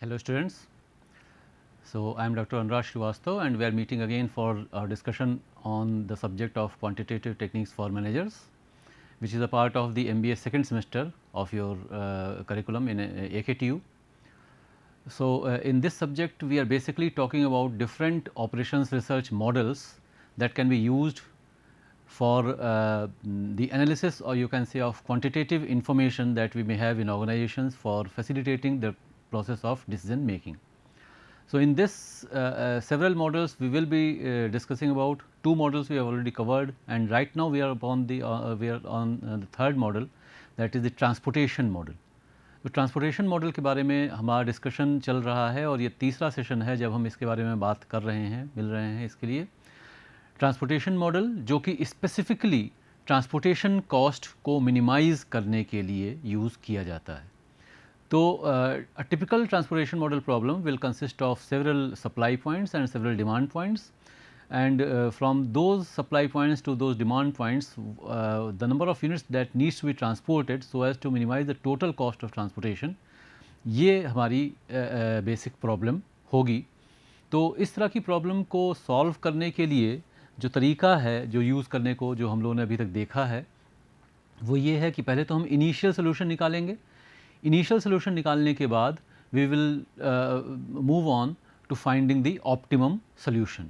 Hello students. So I am Dr. Anurag Srivastav and we are meeting again for our discussion on the subject of quantitative techniques for managers, which is a part of the MBA second semester of your curriculum in AKTU. So in this subject we are basically talking about different operations research models that can be used for the analysis, or you can say, of quantitative information that we may have in organizations for facilitating the process of decision making. So, in this several models we will be discussing about. Two models we have already covered, and right now we are on the third model, that is the transportation model. तो transportation model के बारे में हमारा discussion चल रहा है और ये तीसरा सेशन है जब हम इसके बारे में बात कर रहे हैं, मिल रहे हैं इसके लिए। ट्रांसपोर्टेशन मॉडल जो कि स्पेसिफिकली ट्रांसपोर्टेशन कॉस्ट को मिनिमाइज़ करने के लिए यूज़ किया जाता है। तो a typical transportation model problem will consist of several supply points and several demand points, and from those supply points to those demand points, the number of units that needs to be transported so as to minimize the total cost of transportation, ये हमारी basic problem होगी। तो इस तरह की problem को solve करने के लिए जो तरीका है जो यूज़ करने को, जो हम लोगों ने अभी तक देखा है, वो ये है कि पहले तो हम इनिशियल सोल्यूशन निकालेंगे। इनिशियल सोल्यूशन निकालने के बाद we will move on to finding the optimum solution.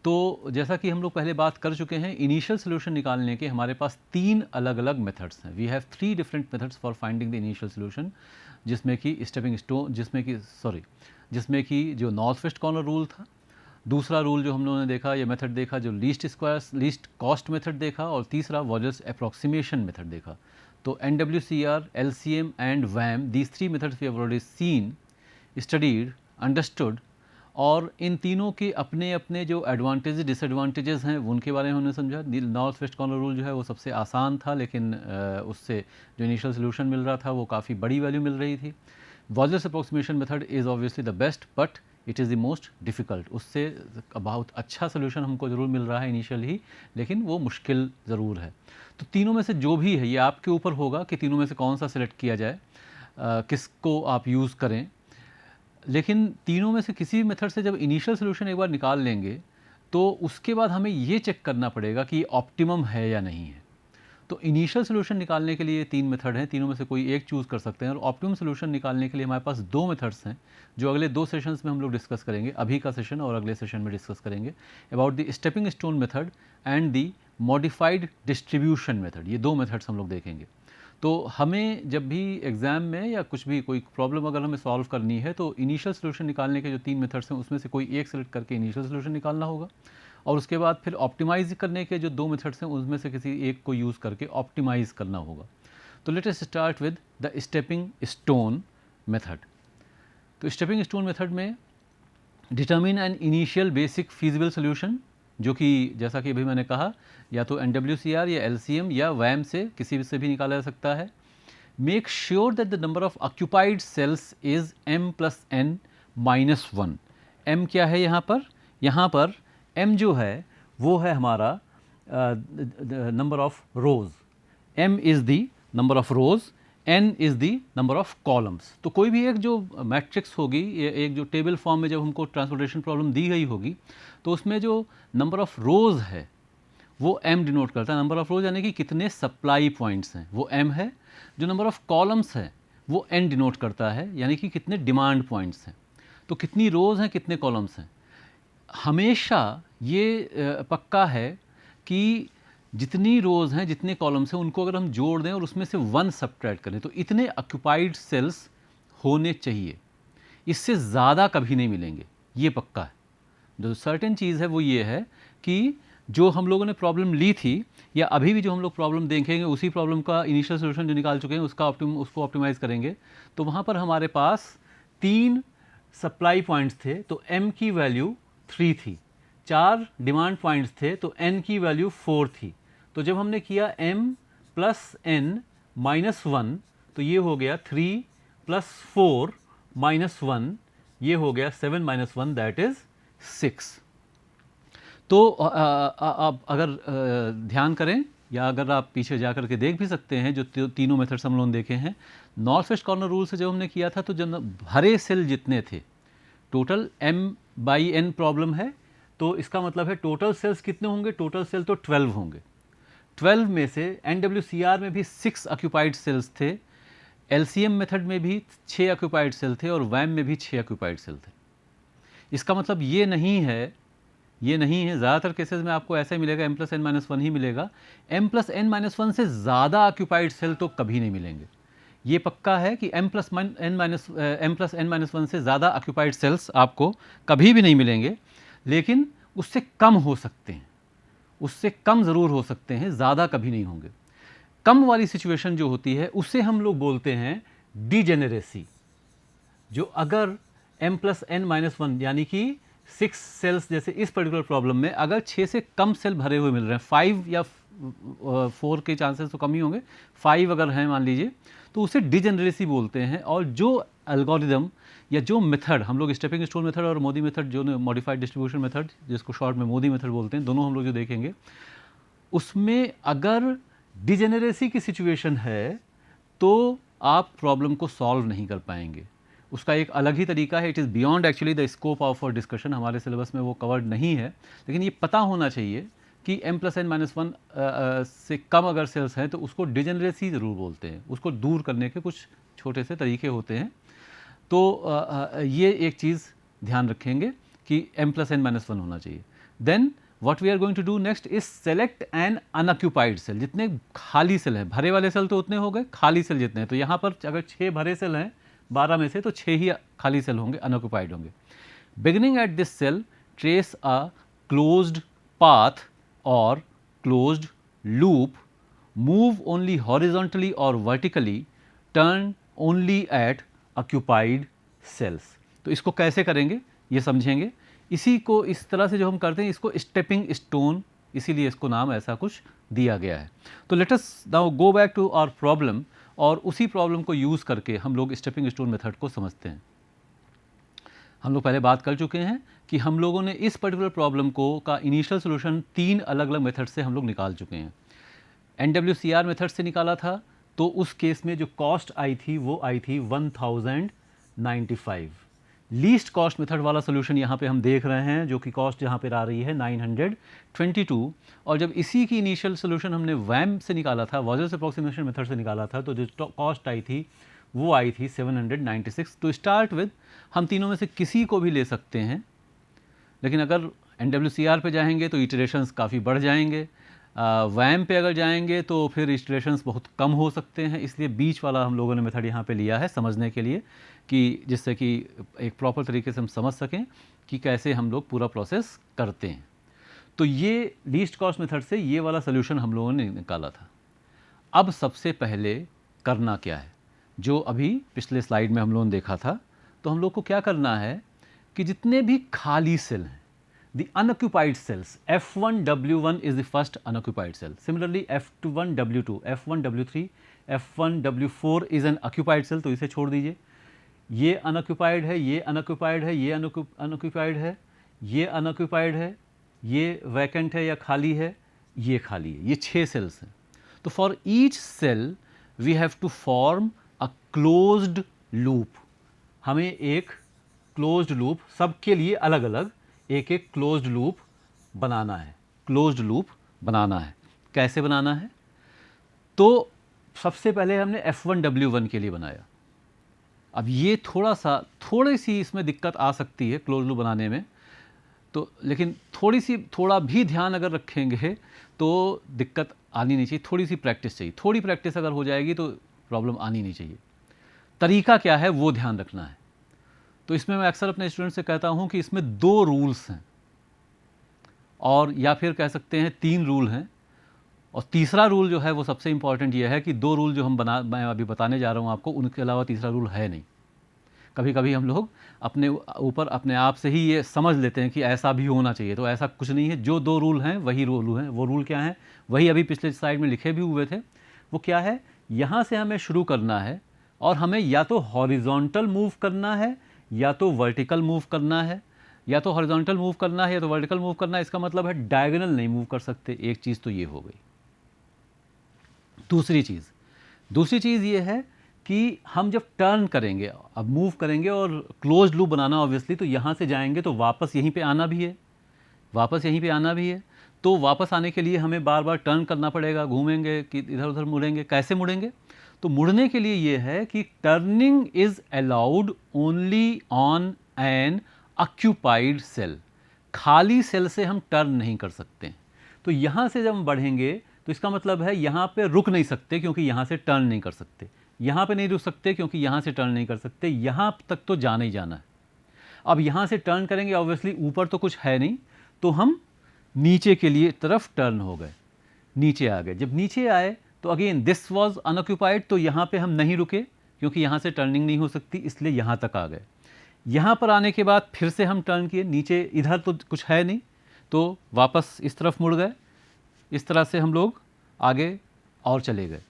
तो जैसा कि हम लोग पहले बात कर चुके हैं, इनिशियल सोल्यूशन निकालने के हमारे पास तीन अलग अलग मेथड्स हैं। We have three different methods for finding the initial solution, जिसमें कि स्टेपिंग स्टोन, जिसमें कि जो नॉर्थ वेस्ट कॉर्नर रूल था, दूसरा रूल जो हम लोगों ने देखा, ये मेथड देखा जो लीस्ट कॉस्ट मेथड देखा, और तीसरा वॉजर्स अप्रॉक्सीमेशन मेथड देखा। तो NWCR, LCM and WAM, these three methods we have already seen, studied, understood, और इन तीनों के अपने अपने जो एडवांटेज डिसएडवांटेजेस हैं उनके बारे में हमने समझा। नॉर्थ वेस्ट कॉर्नर रूल जो है वो सबसे आसान था, लेकिन उससे जो इनिशियल सोल्यूशन मिल रहा था वो काफ़ी बड़ी वैल्यू मिल रही थी। Vogel's approximation method is obviously the best, but it is the most difficult. उससे बहुत अच्छा सोल्यूशन हमको ज़रूर मिल रहा है इनिशियल ही, लेकिन वो मुश्किल ज़रूर है। तो तीनों में से जो भी है, ये आपके ऊपर होगा कि तीनों में से कौन सा सिलेक्ट किया जाए, किसको आप यूज़ करें। लेकिन तीनों में से किसी भी मेथड से जब इनिशियल सोल्यूशन एक बार निकाल लेंगे तो उसके बाद हमें ये चेक करना पड़ेगा कि ये ऑप्टिमम है या नहीं है। तो इनिशियल सोल्यूशन निकालने के लिए तीन मेथड हैं, तीनों में से कोई एक चूज़ कर सकते हैं, और ऑप्टिमम सोल्यूशन निकालने के लिए हमारे पास दो मेथड्स हैं जो अगले दो सेशंस में हम लोग डिस्कस करेंगे। अभी का सेशन और अगले सेशन में डिस्कस करेंगे about the stepping stone method and the modified distribution method. ये दो मेथड्स हम लोग देखेंगे। तो हमें जब भी एग्ज़ाम में या कुछ भी कोई प्रॉब्लम अगर हमें सॉल्व करनी है तो इनिशियल सोल्यूशन निकालने के जो तीन मेथड्स हैं उसमें से कोई एक सेलेक्ट करके इनिशियल सोल्यूशन निकालना होगा, और उसके बाद फिर ऑप्टिमाइज़ करने के जो दो मेथड्स हैं उसमें से किसी एक को यूज़ करके ऑप्टिमाइज़ करना होगा। तो let us start with the stepping stone method. तो स्टेपिंग स्टोन मेथड में determine an initial basic feasible solution, जो कि जैसा कि अभी मैंने कहा या तो NWCR या LCM या WAM से किसी से भी निकाला जा सकता है। Make sure that the number of occupied cells is m+n-1। m क्या है यहाँ पर? यहाँ पर m जो है वो है हमारा number of rose. m is the number of rose, n is the number of columns. तो कोई भी एक जो मैट्रिक्स होगी, एक जो टेबल फॉर्म में जब हमको ट्रांसपोर्टेशन प्रॉब्लम दी गई होगी, तो उसमें जो नंबर ऑफ रोज है वो m डिनोट करता है। नंबर ऑफ रोज यानी कि कितने सप्लाई पॉइंट्स हैं, वो m है। जो नंबर ऑफ कॉलम्स है वो n डिनोट करता है, यानी कि कितने डिमांड पॉइंट्स हैं। तो कितनी रोज हैं, कितने कॉलम्स हैं। हमेशा ये पक्का है कि जितनी रोज़ हैं, जितने कॉलम्स हैं, उनको अगर हम जोड़ दें और उसमें से 1 सब्ट्रैक्ट करें तो इतने ऑक्यूपाइड सेल्स होने चाहिए। इससे ज़्यादा कभी नहीं मिलेंगे, ये पक्का है। जो सर्टेन चीज़ है वो ये है कि जो हम लोगों ने प्रॉब्लम ली थी या अभी भी जो हम लोग प्रॉब्लम देखेंगे उसी प्रॉब्लम का इनिशियल सोल्यूशन जो निकाल चुके हैं उसको ऑप्टिमाइज़ करेंगे। तो वहाँ पर हमारे पास 3 सप्लाई पॉइंट्स थे तो m की वैल्यू 3 थी, 4 डिमांड पॉइंट्स थे तो n की वैल्यू 4 थी। तो जब हमने किया m+n-1 तो ये हो गया 3 + 4 - 1, ये हो गया 7 - 1 दैट इज़ 6। तो आप अगर ध्यान करें या अगर आप पीछे जा कर के देख भी सकते हैं जो तीनों मेथड्स हम लोगों ने देखे हैं, नॉर्थ वेस्ट कॉर्नर रूल से जब हमने किया था तो जब भरे सेल जितने थे, टोटल m/n प्रॉब्लम है, तो इसका मतलब है टोटल सेल्स कितने होंगे, टोटल सेल तो 12 होंगे। 12 में से NWCR में भी 6 ऑक्यूपाइड सेल्स थे, LCM मेथड में भी 6 ऑक्यूपाइड सेल थे और WAM में भी 6 ऑक्यूपाइड सेल थे। इसका मतलब ये नहीं है, ज़्यादातर केसेस में आपको ऐसा ही मिलेगा, m+n-1 ही मिलेगा। m+n-1 से ज़्यादा ऑक्यूपाइड सेल तो कभी नहीं मिलेंगे। ये पक्का है कि m+n-1 से ज़्यादा ऑक्यूपाइड सेल्स आपको कभी भी नहीं मिलेंगे, लेकिन उससे कम हो सकते हैं, उससे कम ज़रूर हो सकते हैं, ज़्यादा कभी नहीं होंगे। कम वाली सिचुएशन जो होती है उसे हम लोग बोलते हैं डिजेनेरेसी। जो अगर m+n-1 यानी कि 6 सेल्स, जैसे इस पर्टिकुलर प्रॉब्लम में अगर 6 से कम सेल भरे हुए मिल रहे हैं, 5 या 4 के चांसेस तो कम ही होंगे, 5 अगर हैं मान लीजिए, तो उसे डिजेनरेसी बोलते हैं। और जो एल्गोरिदम या जो मेथड हम लोग स्टेपिंग स्टोन मेथड और मोदी मेथड, जो मॉडिफाइड डिस्ट्रीब्यूशन मेथड जिसको शॉर्ट में मोदी मेथड बोलते हैं, दोनों हम लोग जो देखेंगे, उसमें अगर डिजेनरेसी की सिचुएशन है तो आप प्रॉब्लम को सॉल्व नहीं कर पाएंगे। उसका एक अलग ही तरीका है, it is beyond actually the scope of और डिस्कशन, हमारे सिलेबस में वो कवर्ड नहीं है, लेकिन ये पता होना चाहिए कि m+n-1 से कम अगर सेल्स हैं तो उसको डिजेनरेसी ज़रूर बोलते हैं। उसको दूर करने के कुछ छोटे से तरीके होते हैं। तो ये एक चीज़ ध्यान रखेंगे कि m+n-1 होना चाहिए। Then what we are going to do next is select an unoccupied cell. जितने खाली सेल हैं, भरे वाले सेल तो उतने हो गए, खाली सेल जितने हैं, तो यहाँ पर अगर 6 भरे सेल हैं 12 में से, तो 6 ही खाली सेल होंगे, अनऑक्यूपाइड होंगे। Beginning at this cell trace a closed path और closed loop, move only horizontally और vertically, turn only at occupied cells. तो इसको कैसे करेंगे ये समझेंगे। इसी को इस तरह से जो हम करते हैं, इसको स्टेपिंग स्टोन, इसीलिए इसको नाम ऐसा कुछ दिया गया है। तो let us now go back to our problem, और उसी प्रॉब्लम को यूज़ करके हम लोग स्टेपिंग स्टोन मेथड को समझते हैं। हम लोग पहले बात कर चुके हैं कि हम लोगों ने इस पर्टिकुलर प्रॉब्लम को का इनिशियल सोल्यूशन 3 अलग अलग मेथड से हम लोग निकाल चुके हैं। NWCR मेथड से निकाला था, तो उस केस में जो कॉस्ट आई थी वो आई थी 1095। लीस्ट कॉस्ट मेथड वाला सोल्यूशन यहाँ पे हम देख रहे हैं, जो कि कॉस्ट यहाँ पे आ रही है 922। और जब इसी की इनिशियल सोल्यूशन हमने WAM से निकाला था, वॉजर्स अप्रॉक्सीमेशन मेथड से निकाला था, तो जो कॉस्ट आई थी वो आई थी 796। तो स्टार्ट विद हम तीनों में से किसी को भी ले सकते हैं, लेकिन अगर NWCR पे जाएंगे तो इटरेशंस काफ़ी बढ़ जाएंगे, WAM पे अगर जाएंगे तो फिर इटरेशंस बहुत कम हो सकते हैं। इसलिए बीच वाला हम लोगों ने मेथड यहाँ पे लिया है समझने के लिए, कि जिससे कि एक प्रॉपर तरीके से हम समझ सकें कि कैसे हम लोग पूरा प्रोसेस करते हैं। तो ये लीस्ट कॉस्ट मेथड से ये वाला सोल्यूशन हम लोगों ने निकाला था। अब सबसे पहले करना क्या है, जो अभी पिछले स्लाइड में हम लोगों ने देखा था, तो हम लोग को क्या करना है कि जितने भी खाली सेल हैं, the unoccupied cells, F1W1 is the first unoccupied cell. Similarly, F1W2, F1W3, F1W4 is an occupied cell, तो इसे छोड़ दीजिए। ये अनऑक्यूपाइड है, ये अनऑक्यूपाइड है, ये अनऑक्यूपाइड है, ये अनऑक्यूपाइड है, ये वैकेंट है या खाली है, ये खाली है। ये 6 सेल्स हैं। तो for each cell we have to form a closed loop. हमें एक क्लोज्ड लूप, सबके लिए अलग अलग एक एक क्लोज्ड लूप बनाना है। क्लोज्ड लूप बनाना है, कैसे बनाना है? तो सबसे पहले हमने F1W1 के लिए बनाया। अब ये थोड़ी सी इसमें दिक्कत आ सकती है क्लोज लूप बनाने में, तो लेकिन थोड़ा भी ध्यान अगर रखेंगे तो दिक्कत आनी नहीं चाहिए। थोड़ी सी प्रैक्टिस चाहिए, थोड़ी प्रैक्टिस अगर हो जाएगी तो प्रॉब्लम आनी नहीं चाहिए। तरीका क्या है वो ध्यान रखना है। तो इसमें मैं अक्सर अपने स्टूडेंट से कहता हूँ कि इसमें 2 रूल्स हैं, और या फिर कह सकते हैं 3 रूल हैं, और तीसरा रूल जो है वो सबसे इंपॉर्टेंट ये है कि 2 रूल जो मैं अभी बताने जा रहा हूँ आपको, उनके अलावा तीसरा रूल है नहीं। कभी कभी हम लोग अपने ऊपर अपने आप से ही ये समझ लेते हैं कि ऐसा भी होना चाहिए, तो ऐसा कुछ नहीं है। जो 2 रूल हैं वही रूल हैं। वो रूल क्या हैं? वही अभी पिछले स्लाइड में लिखे भी हुए थे। वो क्या है? यहाँ से हमें शुरू करना है, और हमें या तो हॉरिजॉन्टल मूव करना है या तो वर्टिकल मूव करना है। या तो हॉरिजॉन्टल मूव करना है या तो वर्टिकल मूव करना है। इसका मतलब है डायगोनल नहीं मूव कर सकते। एक चीज़ तो ये हो गई। दूसरी चीज़ ये है कि हम जब टर्न करेंगे, अब मूव करेंगे और क्लोज्ड लूप बनाना ऑब्वियसली, तो यहाँ से जाएंगे तो वापस यहीं पे आना भी है, वापस यहीं पे आना भी है। तो वापस आने के लिए हमें बार बार टर्न करना पड़ेगा, घूमेंगे कि इधर उधर मुड़ेंगे। कैसे मुड़ेंगे? तो मुड़ने के लिए ये है कि turning is allowed only on an occupied cell. खाली सेल से हम टर्न नहीं कर सकते। तो यहाँ से जब हम बढ़ेंगे तो इसका मतलब है यहाँ पे रुक नहीं सकते, क्योंकि यहाँ से टर्न नहीं कर सकते। यहाँ पे नहीं रुक सकते क्योंकि यहाँ से टर्न नहीं कर सकते। यहाँ तक तो जाना ही जाना है। अब यहाँ से टर्न करेंगे, ऑब्वियसली ऊपर तो कुछ है नहीं, तो हम नीचे के लिए तरफ टर्न हो गए, नीचे आ गए। जब नीचे आए तो अगेन दिस वाज अनऑक्यूपाइड, तो यहाँ पे हम नहीं रुके क्योंकि यहाँ से टर्निंग नहीं हो सकती, इसलिए यहाँ तक आ गए। यहाँ पर आने के बाद फिर से हम टर्न किए, नीचे इधर तो कुछ है नहीं, तो वापस इस तरफ मुड़ गए। इस तरह से हम लोग आगे और चले गए,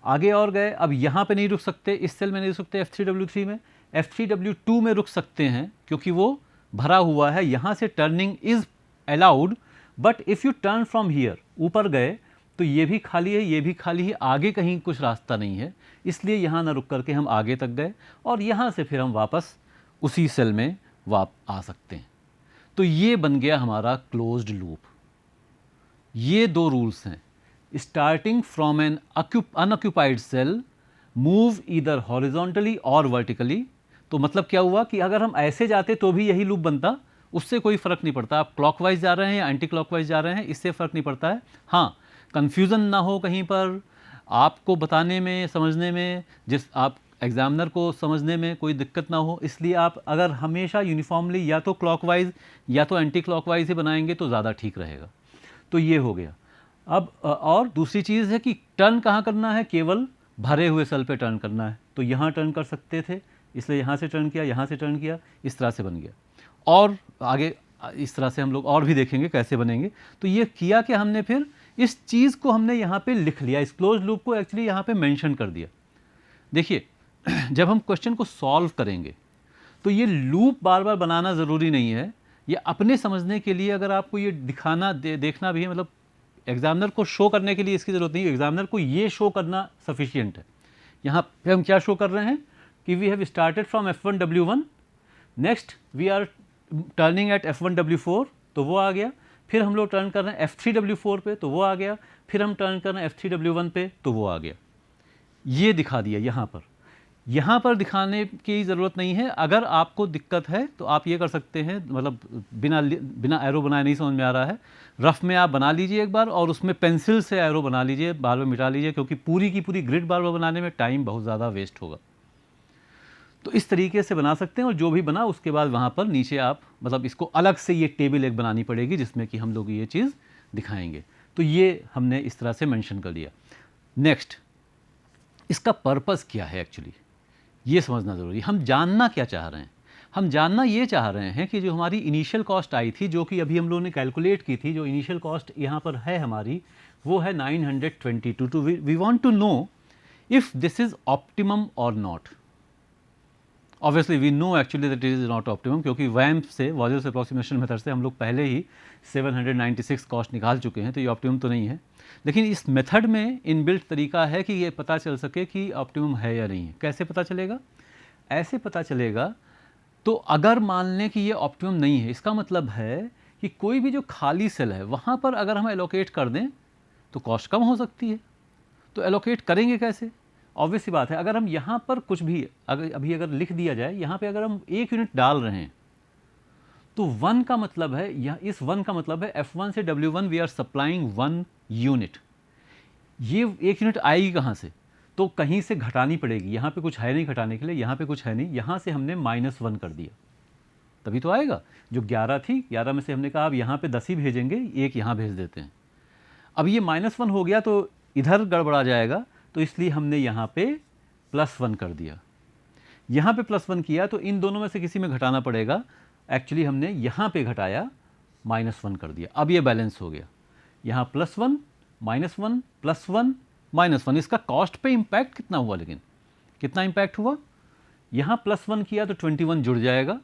आगे और गए। अब यहाँ पे नहीं रुक सकते, इस सेल में नहीं रुक सकते, F3W3 में। F3W2 में रुक सकते हैं क्योंकि वो भरा हुआ है। यहाँ से turning is allowed, but if U turn from here, ऊपर गए तो ये भी खाली है, ये भी खाली है, आगे कहीं कुछ रास्ता नहीं है, इसलिए यहाँ ना रुक करके हम आगे तक गए और यहाँ से फिर हम वापस उसी सेल में आ सकते हैं। तो ये बन गया हमारा क्लोज्ड लूप। ये दो रूल्स हैं, starting from an unoccupied cell, move either horizontally और वर्टिकली। तो मतलब क्या हुआ कि अगर हम ऐसे जाते तो भी यही लूप बनता, उससे कोई फ़र्क नहीं पड़ता आप क्लॉकवाइज जा रहे हैं या एंटी क्लॉकवाइज जा रहे हैं, इससे फ़र्क नहीं पड़ता है। हाँ, कन्फ्यूज़न ना हो कहीं पर, आपको बताने में, समझने में, जिस आप एग्जामिनर को समझने में कोई दिक्कत ना हो, इसलिए आप अगर हमेशा यूनिफॉर्मली या तो क्लॉकवाइज या तो एंटी क्लॉकवाइज ही बनाएंगे तो ज़्यादा ठीक रहेगा। तो ये हो गया। अब और दूसरी चीज़ है कि टर्न कहाँ करना है, केवल भरे हुए सेल पे टर्न करना है। तो यहाँ टर्न कर सकते थे, इसलिए यहाँ से टर्न किया, यहाँ से टर्न किया, इस तरह से बन गया। और आगे इस तरह से हम लोग और भी देखेंगे कैसे बनेंगे। तो ये किया कि हमने फिर इस चीज़ को हमने यहाँ पे लिख लिया, इस क्लोज लूप को एक्चुअली यहाँ पे मेंशन कर दिया। देखिए जब हम क्वेश्चन को सॉल्व करेंगे तो ये लूप बार बार बनाना ज़रूरी नहीं है। ये अपने समझने के लिए अगर आपको ये दिखाना देखना भी है, मतलब एग्जामिनर को शो करने के लिए इसकी ज़रूरत नहीं है, एग्जामिनर को ये शो करना सफिशिएंट है। यहाँ पे हम क्या शो कर रहे हैं कि we have started from F1W1, next we are turning at F1W4, तो वो आ गया। फिर हम लोग टर्न कर रहे हैं F3W4 पे, तो वो आ गया। फिर हम टर्न कर रहे हैं F3W1 पे, तो वो आ गया। ये दिखा दिया यहाँ पर दिखाने की ज़रूरत नहीं है। अगर आपको दिक्कत है तो आप ये कर सकते हैं, मतलब बिना एरो बनाए नहीं समझ में आ रहा है, रफ में आप बना लीजिए एक बार और उसमें पेंसिल से एरो बना लीजिए, बार बार मिटा लीजिए, क्योंकि पूरी की पूरी ग्रिड बार बार बनाने में टाइम बहुत ज़्यादा वेस्ट होगा। तो इस तरीके से बना सकते हैं और जो भी बना उसके बाद वहाँ पर नीचे आप, मतलब इसको अलग से ये टेबल एक बनानी पड़ेगी जिसमें कि हम लोग ये चीज़ दिखाएंगे। तो ये हमने इस तरह से मेंशन कर दिया। नेक्स्ट, इसका पर्पस क्या है एक्चुअली, ये समझना ज़रूरी है। हम जानना क्या चाह रहे हैं? हम जानना ये चाह रहे हैं कि जो हमारी इनिशियल कॉस्ट आई थी, जो कि अभी हम लोगों ने कैलकुलेट की थी, जो इनिशियल कॉस्ट यहाँ पर है हमारी, वो है 922। To we want to know if this is optimum और not. Obviously we know actually that it is not optimum, क्योंकि वैम्प से, वॉल्यूम अप्रॉक्सीमेशन मेथड से हम लोग पहले ही 796 कॉस्ट निकाल चुके हैं, तो ये ऑप्टिमम तो नहीं है। लेकिन इस मेथड में इनबिल्ट तरीका है कि ये पता चल सके कि ऑप्टिमम है या नहीं है। कैसे पता चलेगा? ऐसे पता चलेगा, तो अगर मान लें कि ये ऑप्टिमम नहीं है, इसका मतलब है कि कोई भी जो खाली सेल है वहाँ पर अगर हम एलोकेट कर दें तो कॉस्ट कम हो सकती है। तो एलोकेट करेंगे कैसे? ऑब्वियस सी बात है, अगर हम यहाँ पर कुछ भी अगर लिख दिया जाए, यहाँ पे अगर हम 1 यूनिट डाल रहे हैं तो 1 का मतलब है, यहाँ इस 1 का मतलब है F1 से W1 we are supplying 1 unit. ये 1 यूनिट आएगी कहाँ से? तो कहीं से घटानी पड़ेगी। यहाँ पे कुछ है नहीं घटाने के लिए, यहाँ पे कुछ है नहीं, यहाँ से हमने -1 कर दिया, तभी तो आएगा। जो 11 थी, 11 में से हमने कहा अब यहाँ पे 10 ही भेजेंगे, 1 यहाँ भेज देते हैं। अब ये -1 हो गया तो इधर गड़बड़ा जाएगा, तो इसलिए हमने यहाँ पे +1 कर दिया। यहाँ पे +1 किया तो इन दोनों में से किसी में घटाना पड़ेगा। एक्चुअली हमने यहाँ पे घटाया, -1 कर दिया। अब ये बैलेंस हो गया, यहाँ +1 -1 +1 -1। इसका कॉस्ट पे इम्पैक्ट कितना हुआ, लेकिन कितना इम्पैक्ट हुआ? यहाँ +1 किया तो 21 जुड़ जाएगा,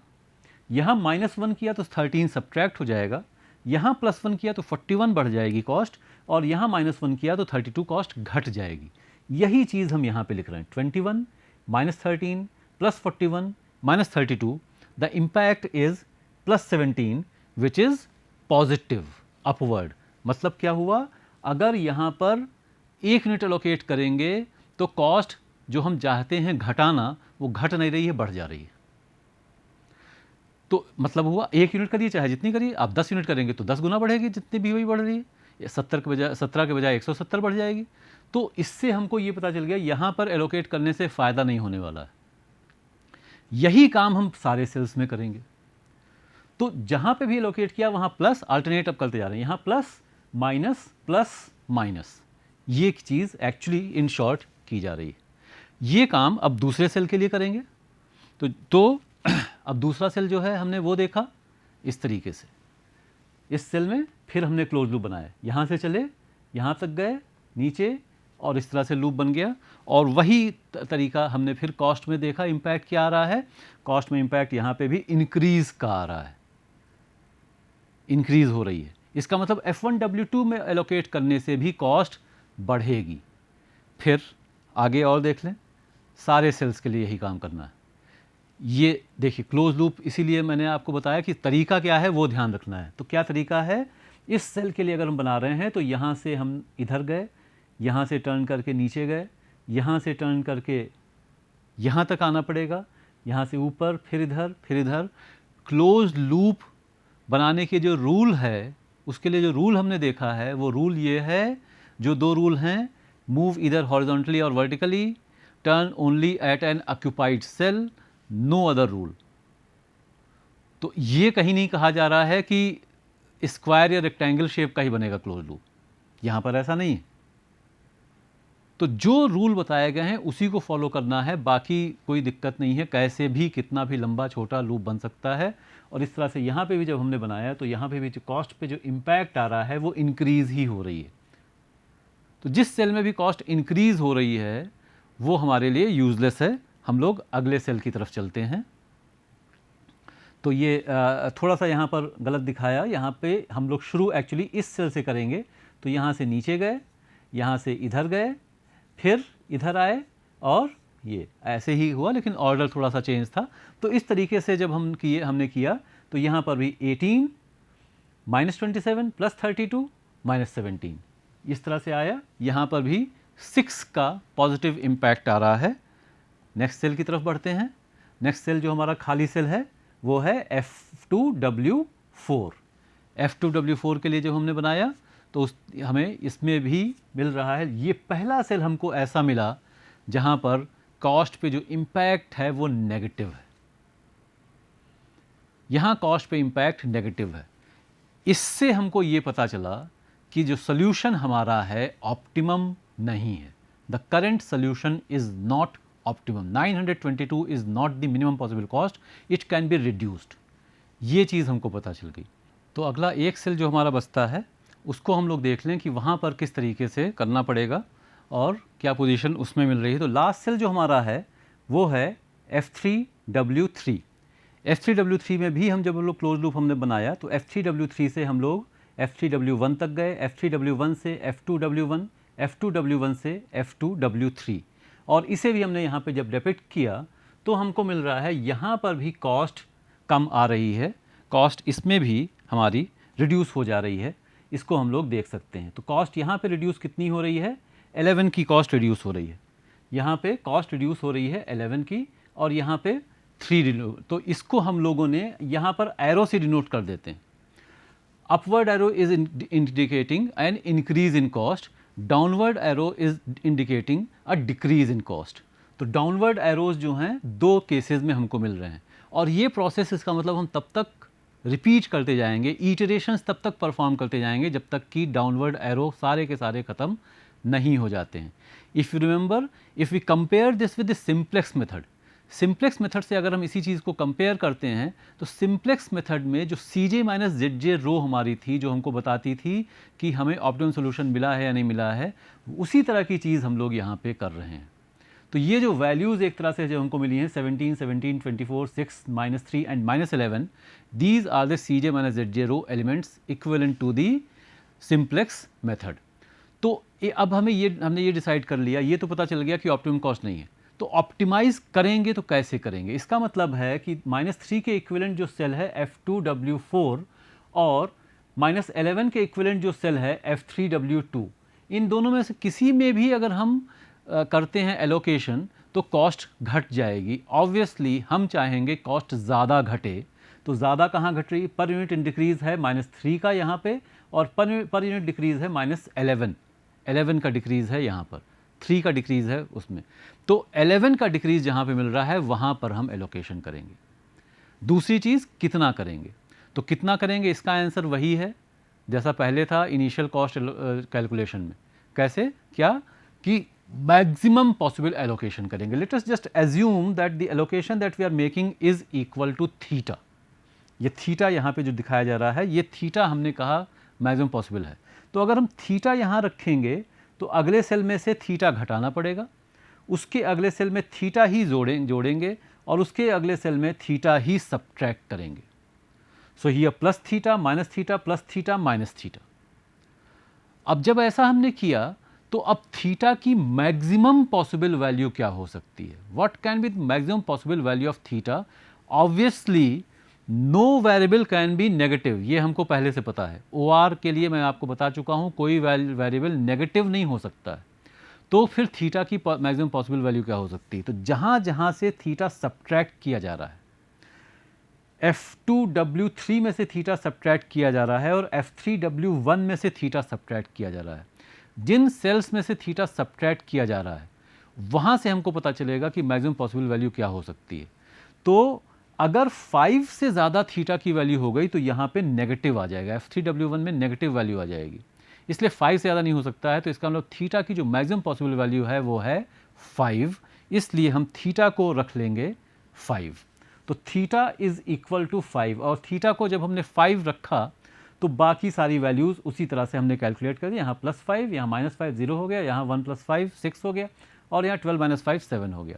यहाँ -1 किया तो 13 सब्ट्रैक्ट हो जाएगा, यहाँ +1 किया तो 41 बढ़ जाएगी कॉस्ट, और यहाँ -1 किया तो 32 कॉस्ट घट जाएगी। यही चीज़ हम यहाँ पे लिख रहे हैं। 21 -13 +41 -32, the impact is +17 which is positive upward. मतलब क्या हुआ, अगर यहाँ पर 1 यूनिट एलोकेट करेंगे तो कॉस्ट जो हम चाहते हैं घटाना वो घट नहीं रही है, बढ़ जा रही है। तो मतलब हुआ 1 यूनिट करिए चाहे जितनी करिए, आप 10 यूनिट करेंगे तो 10 गुना बढ़ेगी, जितनी भी हुई बढ़ रही है। 17 के बजाय 170 बढ़ जाएगी। तो इससे हमको ये पता चल गया यहाँ पर एलोकेट करने से फ़ायदा नहीं होने वाला है। यही काम हम सारे सेल्स में करेंगे। तो जहाँ पे भी एलोकेट किया वहाँ प्लस, अल्टरनेट अब करते जा रहे हैं, यहाँ प्लस माइनस, ये एक चीज़ एक्चुअली इन शॉर्ट की जा रही है। ये काम अब दूसरे सेल के लिए करेंगे। तो अब दूसरा सेल जो है हमने वो देखा इस तरीके से, इस सेल में फिर हमने क्लोज लूप बनाया, यहाँ से चले यहाँ तक गए नीचे और इस तरह से लूप बन गया। और वही तरीका हमने फिर कॉस्ट में देखा, इम्पैक्ट क्या आ रहा है, कॉस्ट में इम्पैक्ट यहाँ पे भी इंक्रीज़ का आ रहा है, इंक्रीज़ हो रही है। इसका मतलब F1W2 में एलोकेट करने से भी कॉस्ट बढ़ेगी। फिर आगे और देख लें, सारे सेल्स के लिए यही काम करना है। ये देखिए क्लोज लूप, इसीलिए मैंने आपको बताया कि तरीका क्या है वो ध्यान रखना है। तो क्या तरीका है, इस सेल के लिए अगर हम बना रहे हैं तो यहाँ से हम इधर गए, यहाँ से टर्न करके नीचे गए, यहाँ से टर्न करके यहाँ तक आना पड़ेगा, यहाँ से ऊपर, फिर इधर, फिर इधर। क्लोज लूप बनाने के जो रूल है, उसके लिए जो रूल हमने देखा है वो रूल ये है, जो 2 रूल हैं, मूव इधर हॉरिजॉन्टली और vertically, turn only at an occupied cell, no other rule. तो ये कहीं नहीं कहा जा रहा है कि स्क्वायर या रेक्टेंगल शेप का ही बनेगा क्लोज लूप, यहाँ पर ऐसा नहीं है। तो जो रूल बताए गए हैं उसी को फॉलो करना है, बाकी कोई दिक्कत नहीं है, कैसे भी कितना भी लंबा छोटा लूप बन सकता है। और इस तरह से यहाँ पे भी जब हमने बनाया तो यहाँ पे भी जो कॉस्ट पे जो इम्पैक्ट आ रहा है वो इंक्रीज़ ही हो रही है। तो जिस सेल में भी कॉस्ट इंक्रीज़ हो रही है वो हमारे लिए यूज़लेस है। हम लोग अगले सेल की तरफ चलते हैं। तो ये थोड़ा सा यहाँ पर गलत दिखाया, यहाँ पे हम लोग शुरू एक्चुअली इस सेल से करेंगे। तो यहाँ से नीचे गए, यहाँ से इधर गए, फिर इधर आए और ये ऐसे ही हुआ, लेकिन ऑर्डर थोड़ा सा चेंज था। तो इस तरीके से जब हमने किया तो यहाँ पर भी 18 -27 +32 -17 इस तरह से आया। यहाँ पर भी 6 का पॉजिटिव इम्पैक्ट आ रहा है। नेक्स्ट सेल की तरफ बढ़ते हैं। नेक्स्ट सेल जो हमारा खाली सेल है वो है F2W4। F2W4 के लिए जब हमने बनाया तो हमें इसमें भी मिल रहा है, ये पहला सेल हमको ऐसा मिला जहाँ पर कॉस्ट पे जो इम्पैक्ट है वो नेगेटिव है। यहाँ कॉस्ट पे इम्पैक्ट नेगेटिव है। इससे हमको ये पता चला कि जो सोल्यूशन हमारा है ऑप्टिमम नहीं है। The current solution is not optimum. 922 is not the minimum possible cost, it can be reduced. ये चीज़ हमको पता चल गई। तो अगला एक सेल जो हमारा बचता है उसको हम लोग देख लें कि वहाँ पर किस तरीके से करना पड़ेगा और क्या पोजीशन उसमें मिल रही है। तो लास्ट सेल जो हमारा है वो है F3W3। F3W3 में भी हम जब लोग क्लोज लूप हमने बनाया तो F3W3 से हम लोग F3W1 तक गए, F3W1 से F2W1, F2W1 से F2W3, और इसे भी हमने यहाँ पे जब डिपिक्ट किया तो हमको मिल रहा है यहाँ पर भी कॉस्ट कम आ रही है, कॉस्ट इसमें भी हमारी रिड्यूस हो जा रही है। इसको हम लोग देख सकते हैं। तो कॉस्ट यहाँ पे रिड्यूस कितनी हो रही है, 11 की कॉस्ट रिड्यूस हो रही है। यहाँ पे कॉस्ट रिड्यूस हो रही है 11 की और यहाँ पे 3। तो इसको हम लोगों ने यहाँ पर एरो से डिनोट कर देते हैं। Upward arrow is indicating an increase in cost, downward arrow is indicating a decrease in cost. तो डाउनवर्ड एरोज जो हैं 2 केसेस में हमको मिल रहे हैं और ये प्रोसेस, इसका मतलब हम तब तक रिपीट करते जाएंगे, इटरेशंस तब तक परफॉर्म करते जाएंगे जब तक कि डाउनवर्ड एरो सारे के सारे ख़त्म नहीं हो जाते हैं। If you remember, if we compare this with the simplex method, simplex method से अगर हम इसी चीज़ को कंपेयर करते हैं तो सिंप्लेक्स मेथड में जो CJ - ZJ रो हमारी थी, जो हमको बताती थी कि हमें ऑप्टिमम सोल्यूशन मिला है या नहीं मिला है, उसी तरह की चीज़ हम लोग यहाँ पे कर रहे हैं। तो ये जो वैल्यूज़ एक तरह से जो हमको मिली हैं 17, 17, 24, 6, -3 and -11, these are the CJ - ZJ row elements equivalent to the simplex method. तो अब हमने ये डिसाइड कर लिया, ये तो पता चल गया कि ऑप्टिमम कॉस्ट नहीं है। तो ऑप्टिमाइज़ करेंगे तो कैसे करेंगे? इसका मतलब है कि -3 के इक्विवेलेंट जो सेल है F2W4 और -11 के इक्विवेलेंट जो सेल है F3W2, इन दोनों में से किसी में भी अगर हम करते हैं एलोकेशन तो कॉस्ट घट जाएगी। ऑब्वियसली हम चाहेंगे कॉस्ट ज़्यादा घटे, तो ज़्यादा कहाँ घट रही है? पर यूनिट डिक्रीज़ है -3 का यहाँ पे, और पर यूनिट डिक्रीज़ है -11 का डिक्रीज़ है यहाँ पर, 3 का डिक्रीज़ है उसमें। तो 11 का डिक्रीज़ जहाँ पे मिल रहा है वहाँ पर हम एलोकेशन करेंगे। दूसरी चीज़ कितना करेंगे? तो कितना करेंगे इसका आंसर वही है जैसा पहले था इनिशियल कॉस्ट कैलकुलेशन में। कैसे? क्या कि मैक्सिमम पॉसिबल एलोकेशन करेंगे। Let us just assume that the allocation that we are making is equal to theta. ये थीटा यहाँ पे जो दिखाया जा रहा है, ये थीटा हमने कहा मैक्सिमम पॉसिबल है। तो अगर हम थीटा यहाँ रखेंगे तो अगले सेल में से थीटा घटाना पड़ेगा, उसके अगले सेल में थीटा ही जोड़ेंगे और उसके अगले सेल में थीटा ही सब्ट्रैक्ट करेंगे। So here plus theta minus theta plus theta minus theta. अब जब ऐसा हमने किया तो अब थीटा की मैक्सिमम पॉसिबल वैल्यू क्या हो सकती है? What can be the maximum possible value of theta? Obviously no variable can be negative, ये हमको पहले से पता है। OR के लिए मैं आपको बता चुका हूँ कोई वेरिएबल नेगेटिव नहीं हो सकता है। तो फिर थीटा की मैक्सिमम पॉसिबल वैल्यू क्या हो सकती है? तो जहाँ जहाँ से थीटा सब्ट्रैक्ट किया जा रहा है, F2W3 में से थीटा सब्ट्रैक्ट किया जा रहा है और F3W1 में से थीटा सब्ट्रैक्ट किया जा रहा है, जिन सेल्स में से थीटा सब्ट्रैक्ट किया जा रहा है वहाँ से हमको पता चलेगा कि मैक्सिमम पॉसिबल वैल्यू क्या हो सकती है। तो अगर 5 से ज़्यादा थीटा की वैल्यू हो गई तो यहाँ पे नेगेटिव आ जाएगा, F3W1 में नेगेटिव वैल्यू आ जाएगी, इसलिए 5 से ज़्यादा नहीं हो सकता है। तो इसका मतलब थीटा की जो मैक्सिमम पॉसिबल वैल्यू है वो है 5, इसलिए हम थीटा को रख लेंगे 5। तो थीटा इज़ इक्वल टू 5, और थीटा को जब हमने 5 रखा तो बाकी सारी वैल्यूज़ उसी तरह से हमने कैलकुलेट कर दी। यहाँ +5, यहाँ -5 0 हो गया, यहाँ 1 + 5 6 हो गया, और यहाँ 12 - 5 7 हो गया।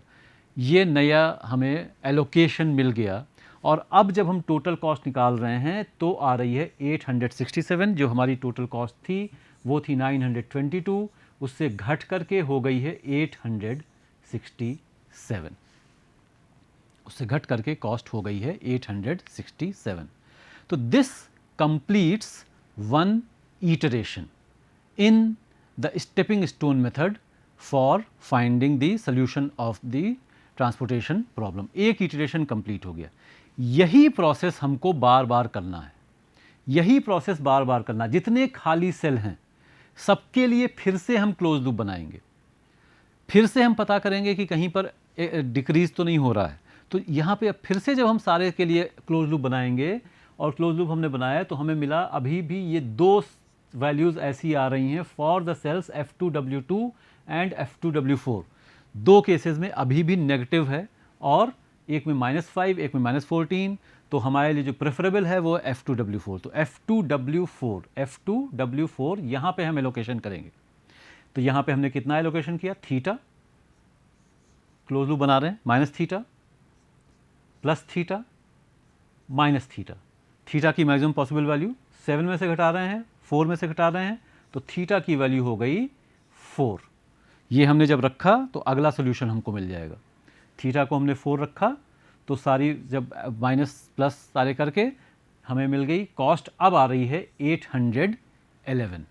ये नया हमें एलोकेशन मिल गया। और अब जब हम टोटल कॉस्ट निकाल रहे हैं तो आ रही है 867। जो हमारी टोटल कॉस्ट थी वो थी 922, उससे घट करके हो गई है 867, उससे घट करके कॉस्ट हो गई है 867। तो this completes one iteration in the stepping stone method for finding the solution of the transportation problem। एक iteration complete हो गया। यही प्रोसेस हमको बार बार करना है, यही प्रोसेस बार बार करना। जितने खाली सेल हैं सबके लिए फिर से हम क्लोज लूप बनाएंगे, फिर से हम पता करेंगे कि कहीं पर डिक्रीज तो नहीं हो रहा है। तो यहाँ पे फिर से जब हम सारे के लिए क्लोज लूप बनाएंगे, और क्लोज लूप हमने बनाया तो हमें मिला अभी भी ये 2 वैल्यूज़ ऐसी आ रही हैं for the cells F2W2 and F2W4। 2 cases में अभी भी नेगेटिव है, और एक में -5 एक में -14। तो हमारे लिए जो प्रेफरेबल है वो F2W4। तो F2W4 यहाँ पे हम एलोकेशन करेंगे। तो यहाँ पे हमने कितना एलोकेशन किया? थीटा, क्लोज लूप बना रहे हैं, minus theta plus theta minus theta. Theta की मैक्सिमम पॉसिबल वैल्यू 7 में से घटा रहे हैं, 4 में से घटा रहे हैं, तो थीटा की वैल्यू हो गई 4। ये हमने जब रखा तो अगला सोल्यूशन हमको मिल जाएगा। थीटा को हमने 4 रखा तो सारी जब माइनस प्लस सारे करके हमें मिल गई कॉस्ट। अब आ रही है 811।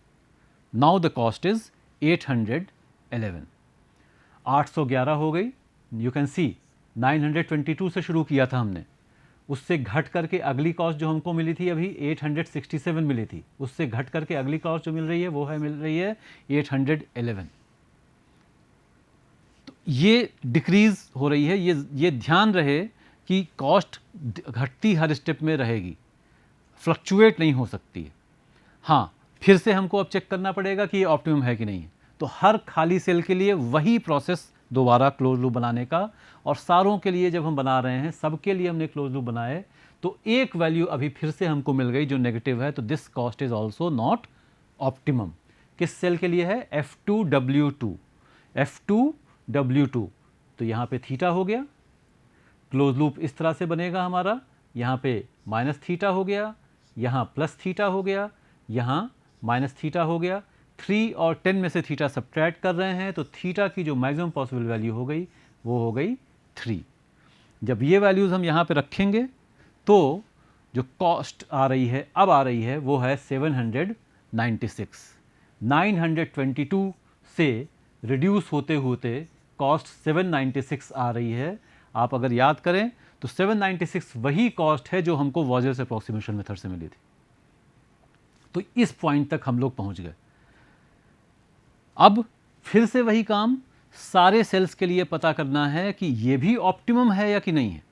नाउ द कॉस्ट इज 811, 811 हो गई। यू कैन सी 922 से शुरू किया था हमने, उससे घट करके अगली कॉस्ट जो हमको मिली थी अभी 867 मिली थी, उससे घट करके अगली कॉस्ट जो मिल रही है वो है मिल रही है 811। तो ये डिक्रीज़ हो रही है। ये ध्यान रहे कि कॉस्ट घटती हर स्टेप में रहेगी, फ्लक्चुएट नहीं हो सकती है। हाँ, फिर से हमको अब चेक करना पड़ेगा कि ये ऑप्टिमम है कि नहीं है। तो हर खाली सेल के लिए वही प्रोसेस दोबारा क्लोज लूप बनाने का, और सारों के लिए जब हम बना रहे हैं सबके लिए हमने क्लोज लूप बनाए तो एक वैल्यू अभी फिर से हमको मिल गई जो नेगेटिव है। तो this cost is also not optimum. किस सेल के लिए है? F2W2। F2W2, तो यहाँ पे थीटा हो गया, क्लोज लूप इस तरह से बनेगा हमारा, यहाँ पे माइनस थीटा हो गया, यहाँ प्लस थीटा हो गया, यहाँ माइनस थीटा हो गया। 3 और 10 में से थीटा सब्ट्रैक्ट कर रहे हैं तो थीटा की जो मैक्सिमम पॉसिबल वैल्यू हो गई वो हो गई 3। जब ये वैल्यूज़ हम यहाँ पे रखेंगे तो जो कॉस्ट आ रही है अब आ रही है वो है 796। 922 से रिड्यूस होते होते कॉस्ट 796 आ रही है। आप अगर याद करें तो 796 वही कॉस्ट है जो हमको वॉजर्स अप्रॉक्सीमेशन मेथड से मिली थी। तो इस पॉइंट तक हम लोग पहुंच गए। अब फिर से वही काम, सारे सेल्स के लिए पता करना है कि ये भी ऑप्टिमम है या कि नहीं है।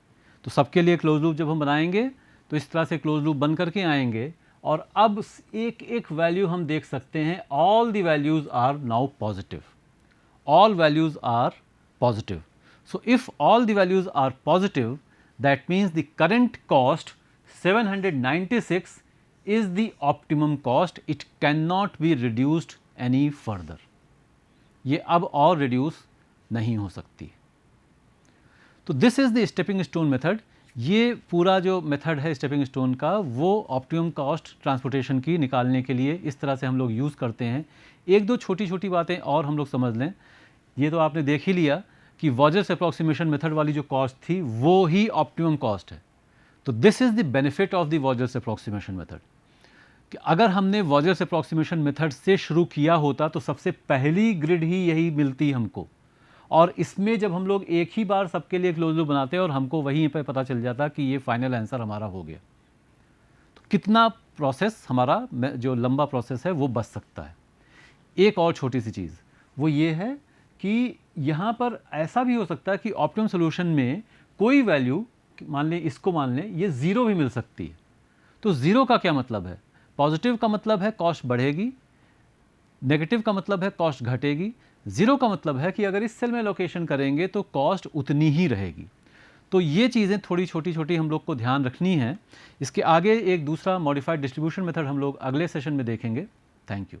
तो सबके लिए क्लोज लूप जब हम बनाएंगे तो इस तरह से क्लोज लूप बन करके आएंगे और अब एक एक वैल्यू हम देख सकते हैं। All the values are now positive, all values are positive. So, if all the values are positive, that means the current cost 796 is the optimum cost, it cannot be reduced any further. ये अब और reduce नहीं हो सकती। तो this is the stepping stone method। ये पूरा जो मेथड है स्टेपिंग स्टोन का वो ऑप्टिमम कॉस्ट ट्रांसपोर्टेशन की निकालने के लिए इस तरह से हम लोग यूज़ करते हैं। एक दो छोटी छोटी बातें और हम लोग समझ लें। ये तो आपने देख ही लिया कि वॉजर्स अप्रॉक्सीमेशन मेथड वाली जो कॉस्ट थी वो ही ऑप्टिमम कॉस्ट है। तो this is the benefit of the Vogel's approximation method कि अगर हमने वॉजर्स अप्रॉक्सीमेशन मेथड से शुरू किया होता तो सबसे पहली ग्रिड ही यही मिलती हमको, और इसमें जब हम लोग एक ही बार सबके लिए क्लोज लूप बनाते और हमको वहीं पे पता चल जाता कि ये फाइनल आंसर हमारा हो गया, तो कितना प्रोसेस हमारा जो लंबा प्रोसेस है वो बच सकता है। एक और छोटी सी चीज़ वो ये है कि यहाँ पर ऐसा भी हो सकता है कि ऑप्टिमम सोल्यूशन में कोई वैल्यू, मान लें इसको मान लें, ये ज़ीरो भी मिल सकती है। तो ज़ीरो का क्या मतलब है? पॉजिटिव का मतलब है कॉस्ट बढ़ेगी, नेगेटिव का मतलब है कॉस्ट घटेगी, ज़ीरो का मतलब है कि अगर इस सेल में लोकेशन करेंगे तो कॉस्ट उतनी ही रहेगी। तो ये चीज़ें थोड़ी छोटी छोटी हम लोग को ध्यान रखनी है। इसके आगे एक दूसरा मॉडिफाइड डिस्ट्रीब्यूशन मेथड हम लोग अगले सेशन में देखेंगे। Thank you.